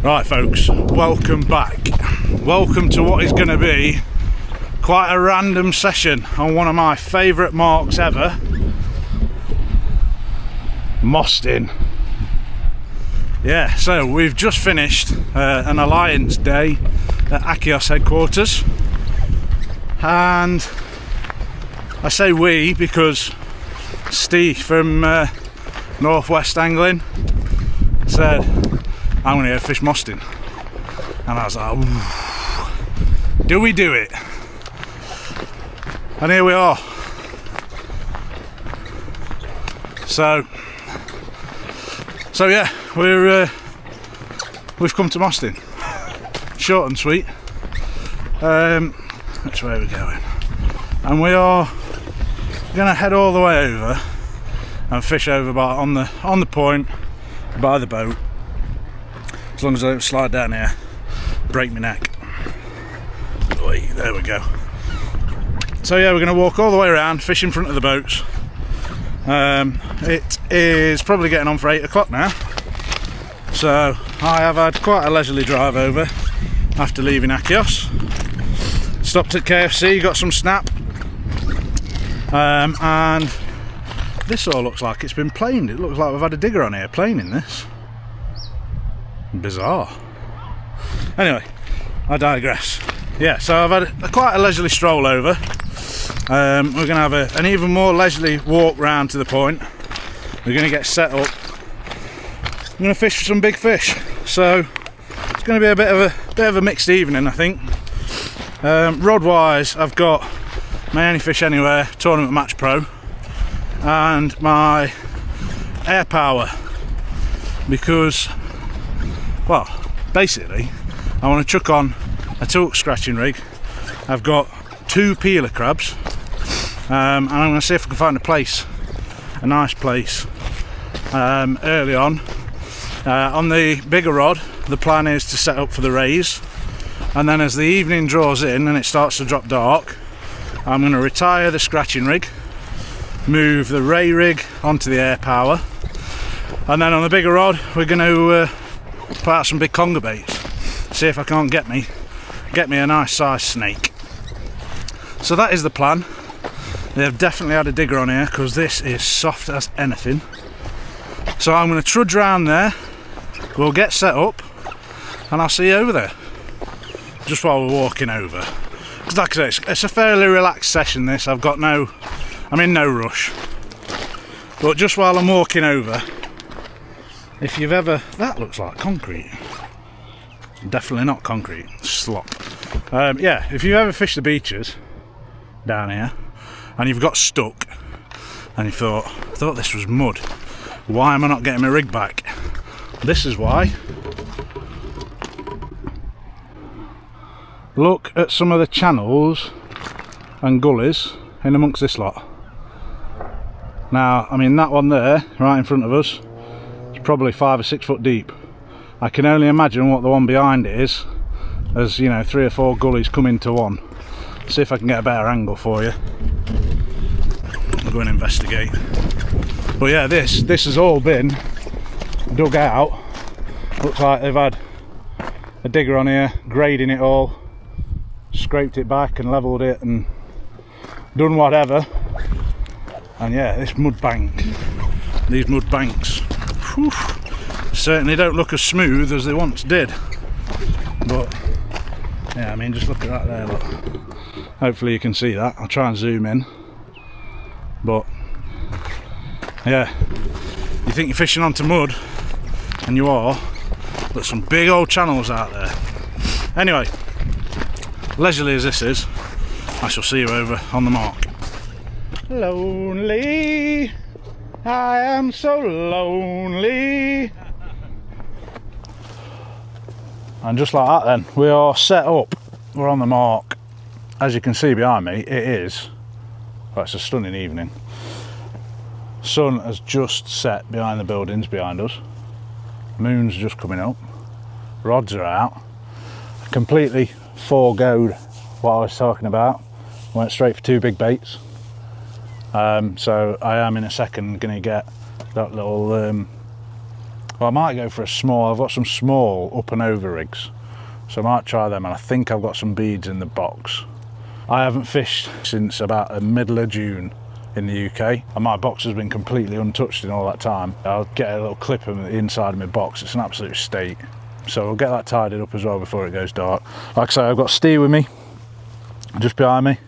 Right folks, welcome back. Welcome to what is going to be quite a random session on one of my favourite marks ever, Mostyn. Yeah, so we've just finished an Alliance day at Achios headquarters, and I say we because Steve from Northwest Angling said, I'm going to go fish Mostyn. And I was like, ooh, do we do it? And here we are. So yeah, we've come to Mostyn. Short and sweet. Which way are we going? And we are going to head all the way over and fish over on the point by the boat. As long as I don't slide down here, break my neck. Oy, there we go. So yeah, we're going to walk all the way around, fish in front of the boats. It is probably getting on for 8 o'clock now. So I have had quite a leisurely drive over after leaving Achios. Stopped at KFC, got some snap. And this all looks like it's been planed. It looks like we've had a digger on here planing this. Bizarre. Anyway, I digress. Yeah, so I've had quite a leisurely stroll over. We're going to have an even more leisurely walk round to the point. We're going to get set up. I'm going to fish for some big fish. So it's going to be a bit of a mixed evening, I think. Rod wise, I've got my Any Fish Anywhere Tournament Match Pro and my Air Power, because, well, basically I want to chuck on a tilt scratching rig. I've got 2 peeler crabs, and I'm going to see if I can find a nice place early on. On the bigger rod, the plan is to set up for the rays, and then as the evening draws in and it starts to drop dark, I'm going to retire the scratching rig, move the ray rig onto the Air Power, and then on the bigger rod we're going to put out some big conger baits, see if I can't get me a nice sized snake. So that is the plan. They've definitely had a digger on here because this is soft as anything. So I'm going to trudge around there, we'll get set up, and I'll see you over there just while we're walking over. Because like I say, it's a fairly relaxed session this. I'm in no rush, but just while I'm walking over, if you've ever, that looks like concrete, definitely not concrete, slop. Yeah, if you've ever fished the beaches down here and you've got stuck and you thought, I thought this was mud, why am I not getting my rig back? This is why. Look at some of the channels and gullies in amongst this lot. Now, I mean, that one there right in front of us is probably 5 or 6 foot deep. I can only imagine what the one behind it is, as you know, 3 or 4 gullies come into one. See if I can get a better angle for you. I'll go and investigate. But yeah, this has all been dug out. Looks like they've had a digger on here, grading it all, scraped it back and levelled it and done whatever. And yeah, these mud banks, whew, certainly don't look as smooth as they once did. But yeah, I mean, just look at that there, look. Hopefully you can see that. I'll try and zoom in. But yeah, you think you're fishing onto mud, and you are. There's some big old channels out there. Anyway, leisurely as this is, I shall see you over on the mark. Lonely, I am so lonely. And just like that then, we are set up, we're on the mark. As you can see behind me, it is, well, it's a stunning evening. Sun has just set behind the buildings behind us. Moon's just coming up. Rods are out. I completely foregoed what I was talking about. Went straight for 2 big baits. So I am in a second going to get that little Well, I might go for a small. I've got some small up and over rigs, so I might try them, and I think I've got some beads in the box. I haven't fished since about the middle of June in the UK, and my box has been completely untouched in all that time. I'll get a little clip on the inside of my box. It's an absolute state, so I'll get that tidied up as well before it goes dark. Like I say, I've got Steve with me just behind me.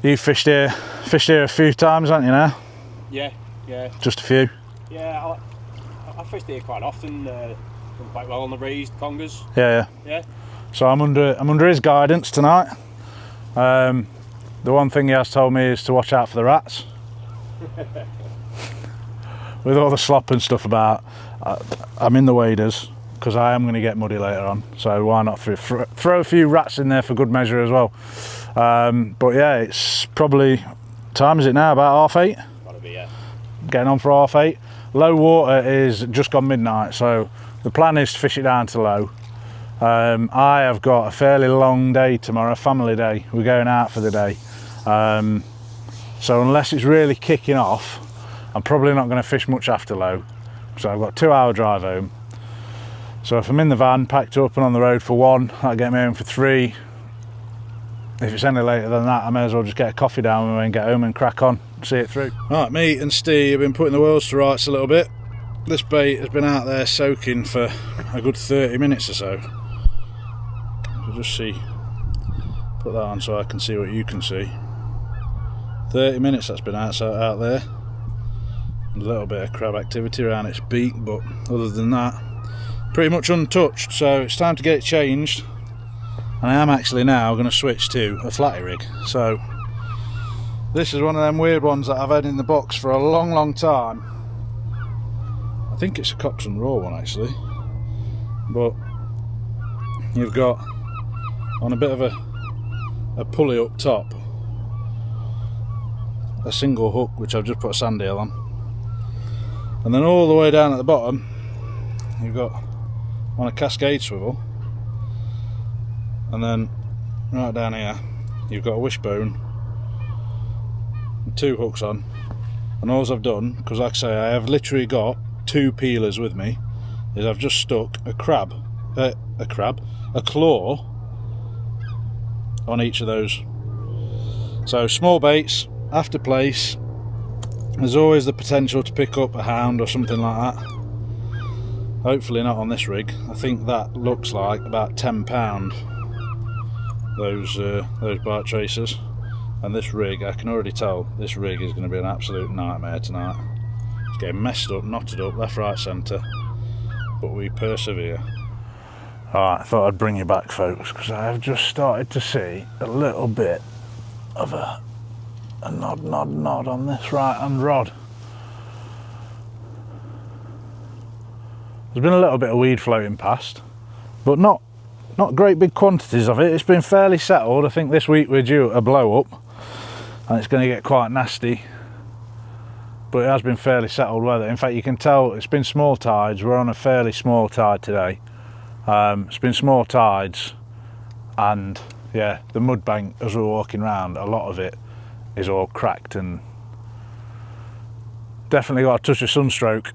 You've fished here a few times, haven't you now? Yeah. Just a few? Yeah, I fished here quite often, done quite well on the raised Congers. Yeah. So I'm under his guidance tonight. The one thing he has told me is to watch out for the rats. With all the slop and stuff about, I'm in the waders because I am going to get muddy later on, so why not throw a few rats in there for good measure as well. But yeah, it's probably, time is it now, about 8:30? Gotta be, yeah. Getting on for 8:30. Low water is just gone midnight, so the plan is to fish it down to low. I have got a fairly long day tomorrow, family day. We're going out for the day. So unless it's really kicking off, I'm probably not going to fish much after low. So I've got a 2-hour drive home. So if I'm in the van, packed up and on the road for 1, that'll get me home for 3. If it's any later than that, I may as well just get a coffee down and get home and crack on, see it through. Right, me and Steve have been putting the worlds to rights a little bit. This bait has been out there soaking for a good 30 minutes or so. I'll just put that on so I can see what you can see. 30 minutes that's been out there. A little bit of crab activity around its beak, but other than that, pretty much untouched. So it's time to get it changed, and I am actually now going to switch to a flatty rig. So this is one of them weird ones that I've had in the box for a long time. I think it's a Coxon Raw one actually, but you've got on a bit of a pulley up top, a single hook which I've just put a sand eel on, and then all the way down at the bottom you've got on a cascade swivel, and then right down here you've got a wishbone and 2 hooks on. And all I've done, because like I say I have literally got 2 peelers with me, is I've just stuck a claw on each of those. So small baits, after place, there's always the potential to pick up a hound or something like that. Hopefully not on this rig. I think that looks like about £10, those bite tracers. And this rig, I can already tell this rig is going to be an absolute nightmare tonight. It's getting messed up, knotted up, left, right, centre, but we persevere. Alright, I thought I'd bring you back folks, because I have just started to see a little bit of a nod on this right hand rod. There's been a little bit of weed floating past, but not great big quantities of it. It's been fairly settled. I think this week we're due a blow up and it's going to get quite nasty, but it has been fairly settled weather. In fact, you can tell it's been small tides. We're on a fairly small tide today. It's been small tides, and yeah, the mud bank as we're walking around, a lot of it is all cracked and definitely got a touch of sunstroke.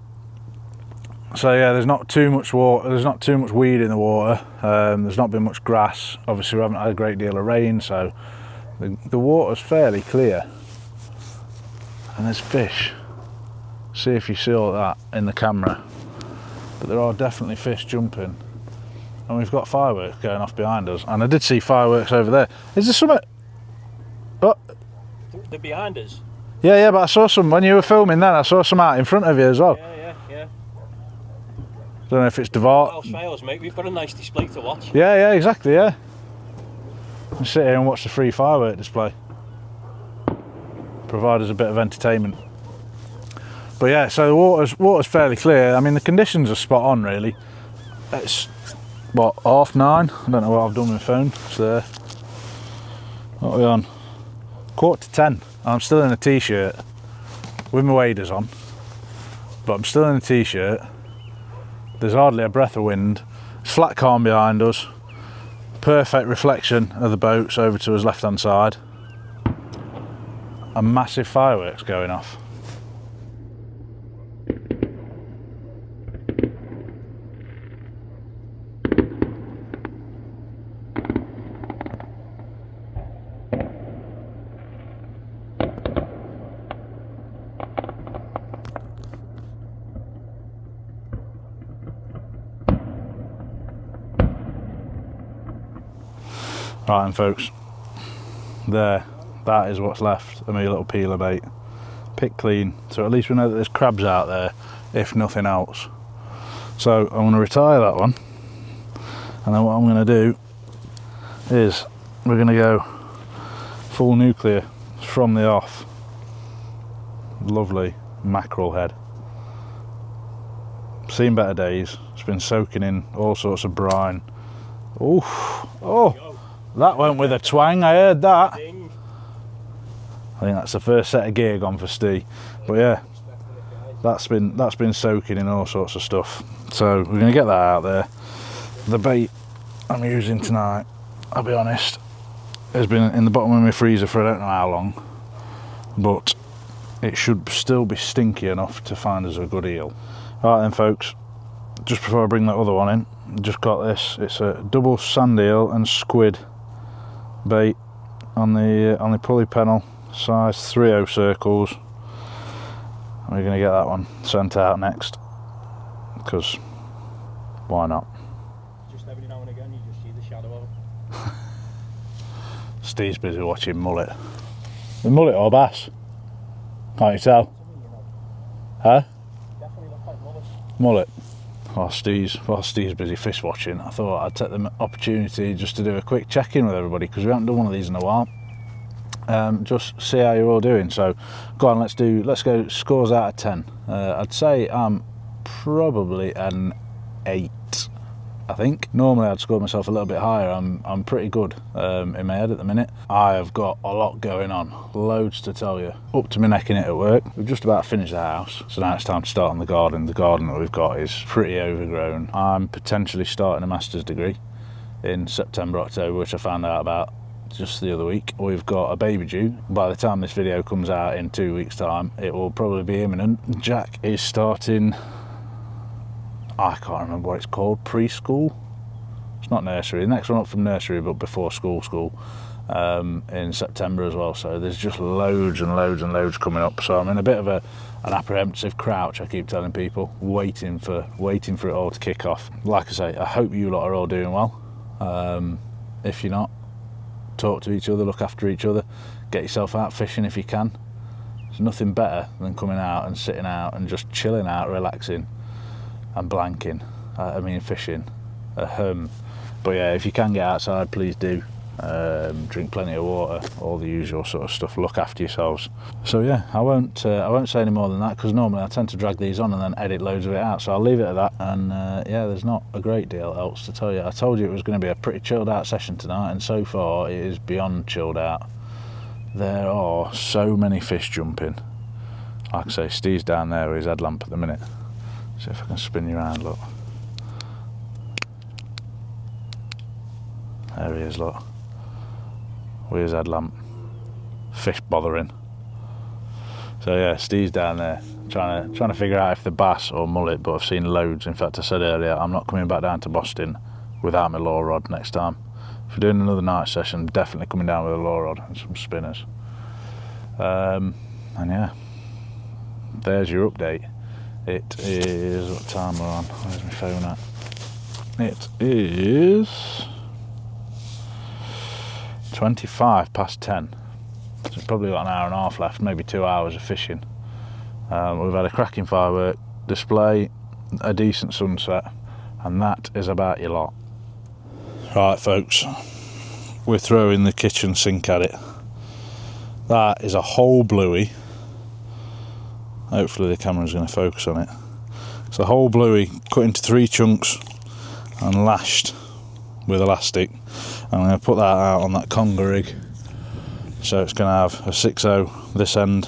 So yeah, there's not too much water, there's not too much weed in the water, there's not been much grass. Obviously we haven't had a great deal of rain, so the water's fairly clear. And there's fish. See if you see all that in the camera. But there are definitely fish jumping. And we've got fireworks going off behind us. And I did see fireworks over there. Is there something? Oh. They're behind us. Yeah, but I saw some when you were filming then. I saw some out in front of you as well. Yeah. Don't know if it's Devart. Well, fails, mate. We've got a nice display to watch. Yeah, exactly, yeah. And sit here and watch the free firework display. Provide us a bit of entertainment. But yeah, so the water's fairly clear. I mean, the conditions are spot on, really. It's, what, 9:30? I don't know what I've done with my phone. It's there. What are we on? 9:45. I'm still in a t-shirt with my waders on, but I'm still in a t-shirt. There's hardly a breath of wind. It's flat calm behind us. Perfect reflection of the boats over to us left hand side. And massive fireworks going off. Right then folks, there, that is what's left of my little peeler bait. Picked clean, so at least we know that there's crabs out there, if nothing else. So I'm going to retire that one, and then what I'm going to do is we're going to go full nuclear from the off. Lovely mackerel head. Seen better days. It's been soaking in all sorts of brine. Oof. Oh, that went with a twang. I heard that. I think that's the first set of gear gone for Steve. But yeah, that's been soaking in all sorts of stuff. So we're going to get that out there. The bait I'm using tonight, I'll be honest, has been in the bottom of my freezer for I don't know how long, but it should still be stinky enough to find us a good eel. Right then folks, just before I bring that other one in, just got this. It's a double sand eel and squid bait on the pulley pennel, size 3/0 circles. We're going to get that one sent out next, because why not? Just every now and again you just see the shadow of it. Steve's busy watching mullet. The mullet or bass? Can't you tell? Huh? Definitely look like mullet. Mullet. While Steve's busy fish watching, I thought I'd take the opportunity just to do a quick check-in with everybody, because we haven't done one of these in a while. Just see how you're all doing. So go on, let's go scores out of 10. I'd say I'm probably an 8. I think normally I'd score myself a little bit higher. I'm pretty good in my head at the minute. I have got a lot going on, loads to tell you, up to my neck in it at work. We've just about finished the house, so now it's time to start on the garden. The garden that we've got is pretty overgrown. I'm potentially starting a master's degree in September, October, which I found out about just the other week. We've got a baby due. By the time this video comes out in 2 weeks time, it will probably be imminent. Jack is starting, I can't remember what it's called, preschool. It's not nursery. The next one up from nursery, but before school in September as well. So there's just loads and loads and loads coming up. So I'm in a bit of an apprehensive crouch, I keep telling people, waiting for it all to kick off. Like I say, I hope you lot are all doing well. If you're not, talk to each other, look after each other, get yourself out fishing if you can. There's nothing better than coming out and sitting out and just chilling out, relaxing and blanking. I mean fishing. But yeah, if you can get outside, please do. Drink plenty of water, all the usual sort of stuff. Look after yourselves. So yeah, I won't say any more than that, because normally I tend to drag these on and then edit loads of it out. So I'll leave it at that. And yeah, there's not a great deal else to tell you. I told you it was going to be a pretty chilled out session tonight, and so far it is beyond chilled out. There are so many fish jumping. Like I say, Steve's down there with his headlamp at the minute. See if I can spin you around, look. There he is, look. With his headlamp. Fish bothering. So yeah, Steve's down there trying to figure out if the bass or mullet, but I've seen loads. In fact, I said earlier, I'm not coming back down to Mostyn without my lure rod next time. If we're doing another night session, I'm definitely coming down with a lure rod and some spinners. And yeah, there's your update. It is, what time we're on? Where's my phone at? It is 25 past 10. So we've probably got an hour and a half left, maybe 2 hours of fishing. We've had a cracking firework display, a decent sunset, and that is about your lot. Right folks, we're throwing the kitchen sink at it. That is a whole bluey. Hopefully the camera's going to focus on it. It's a whole bluey cut into 3 chunks and lashed with elastic. I'm going to put that out on that conger rig. So it's going to have a 6/0 this end,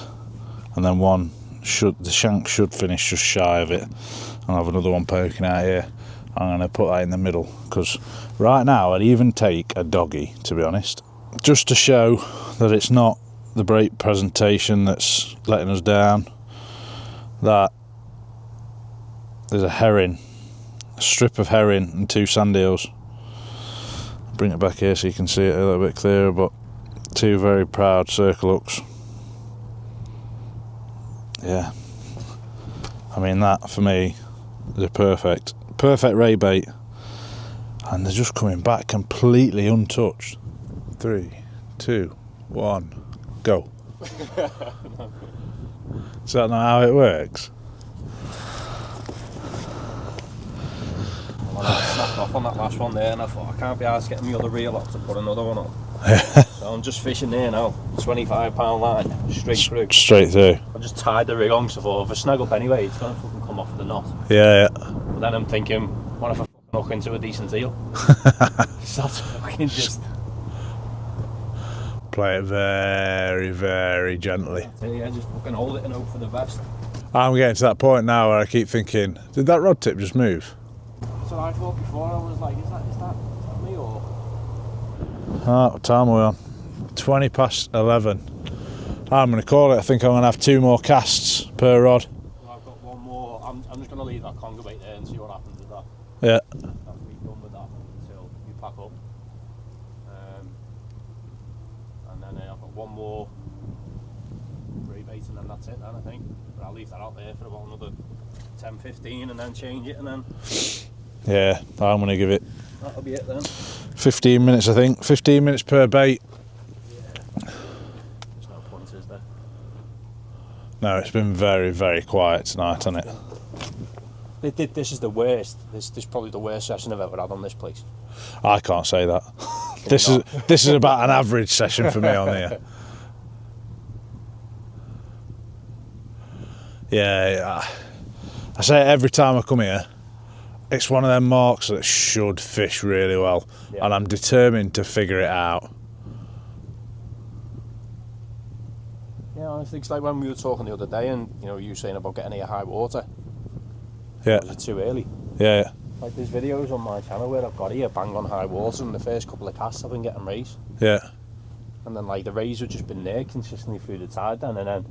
and then the shank should finish just shy of it. I'll have another one poking out here. I'm going to put that in the middle, because right now I'd even take a doggy, to be honest, just to show that it's not the bait presentation that's letting us down. That there's a herring, a strip of herring and 2 sand eels. Bring it back here so you can see it a little bit clearer, but 2 very proud circle hooks. Yeah, I mean that for me is a perfect ray bait, and they're just coming back completely untouched. 3, 2, 1, go. Is that not how it works? Well, I snapped off on that last one there, and I thought I can't be arsed getting the other reel up to put another one on. So I'm just fishing there now, £25 line, straight through. Straight through. I just tied the rig on, so I thought if I snag up anyway, it's going to fucking come off with the knot. Yeah. But then I'm thinking, what if I fucking hook into a decent eel? So that's fucking just... Play it very, very gently. Yeah, just fucking hold it and hope for the best. I'm getting to that point now where I keep thinking, did that rod tip just move? That's what I thought before. I was like, is that me or? What time are we on? 20 past 11. I'm going to call it. I think I'm going to have 2 more casts per rod. Well, I've got one more. I'm just going to leave that conger bait there and see what happens with that. Yeah. After we've done with that until you pack up. And then I've got one more rebait and then that's it then, I think. But I'll leave that out there for about another 10-15 and then change it and then... Yeah, I'm going to give it... That'll be it then. 15 minutes, I think. 15 minutes per bait. Yeah. There's no point, is there? No, it's been very, very quiet tonight, hasn't it? This is the worst. This is probably the worst session I've ever had on this place. I can't say that. This is about an average session for me on here. Yeah, I say it every time I come here. It's one of them marks that should fish really well, and I'm determined to figure it out. Yeah, honestly, it's like when we were talking the other day, and you know, you saying about getting here high water. Yeah. Was it too early? Yeah. Like there's videos on my channel where I've got here bang on high water, and the first couple of casts I've been getting rays. Yeah. And then like the rays have just been there consistently through the tide then, and then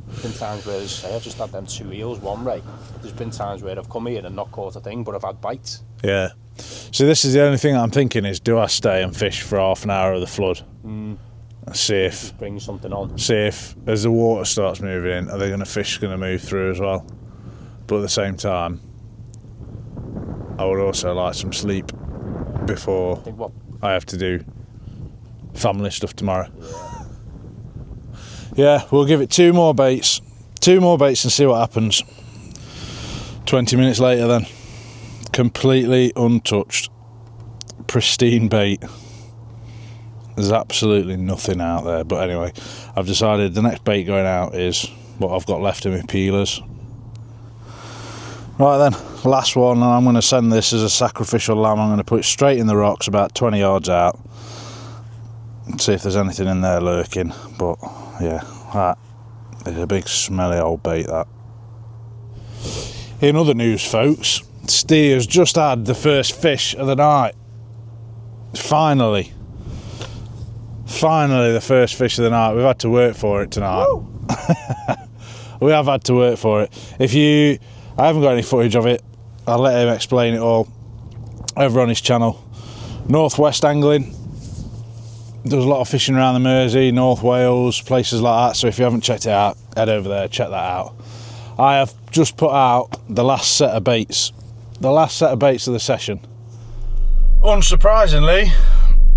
there's been times where, as I say, I've just had them 2 eels, 1 ray. There's been times where I've come here and not caught a thing, but I've had bites. Yeah. So this is the only thing I'm thinking is, do I stay and fish for half an hour of the flood? See if... Just bring something on. See if, as the water starts moving in, are they going to fish going to move through as well? But at the same time, I would also like some sleep before I have to do family stuff tomorrow. Yeah, we'll give it 2 more baits. 2 more baits and see what happens. 20 minutes later then. Completely untouched. Pristine bait. There's absolutely nothing out there. But anyway, I've decided the next bait going out is what I've got left in my peelers. Right then, last one, and I'm going to send this as a sacrificial lamb. I'm going to put it straight in the rocks about 20 yards out. And see if there's anything in there lurking. But yeah, that is a big smelly old bait, that. In other news, folks, Steve has just had the first fish of the night. Finally the first fish of the night. We've had to work for it tonight. We have had to work for it. I haven't got any footage of it. I'll let him explain it all over on his channel. Northwest Angling. There's a lot of fishing around the Mersey, North Wales, places like that. So if you haven't checked it out, head over there, check that out. I have just put out the last set of baits. The last set of baits of the session. Unsurprisingly,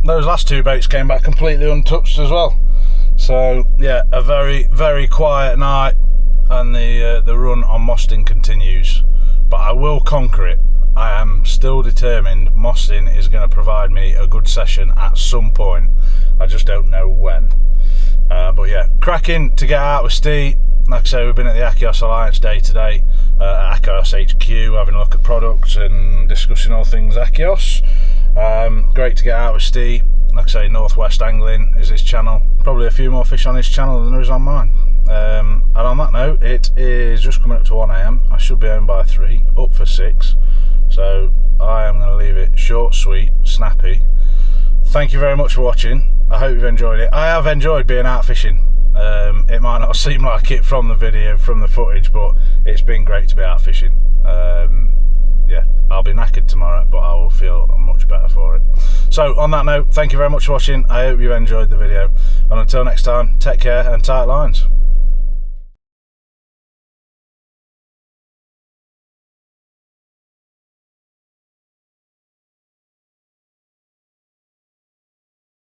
those last 2 baits came back completely untouched as well. So yeah, a very, very quiet night, and the run on Mostyn continues. But I will conquer it. I am still determined Mostyn is going to provide me a good session at some point. I just don't know when. But yeah, cracking to get out with Steve. Like I say, we've been at the Achios Alliance Day today at Achios HQ, having a look at products and discussing all things Achios. Great to get out with Steve. Like I say, Northwest Angling is his channel. Probably a few more fish on his channel than there is on mine. And on that note, it is just coming up to 1 AM. I should be home by 3, up for 6. So I am going to leave it short, sweet, snappy. Thank you very much for watching. I hope you've enjoyed it. I have enjoyed being out fishing. It might not seem like it from the video, from the footage, but it's been great to be out fishing. Yeah, I'll be knackered tomorrow, but I will feel much better for it. So on that note, thank you very much for watching. I hope you've enjoyed the video, and until next time, take care and tight lines.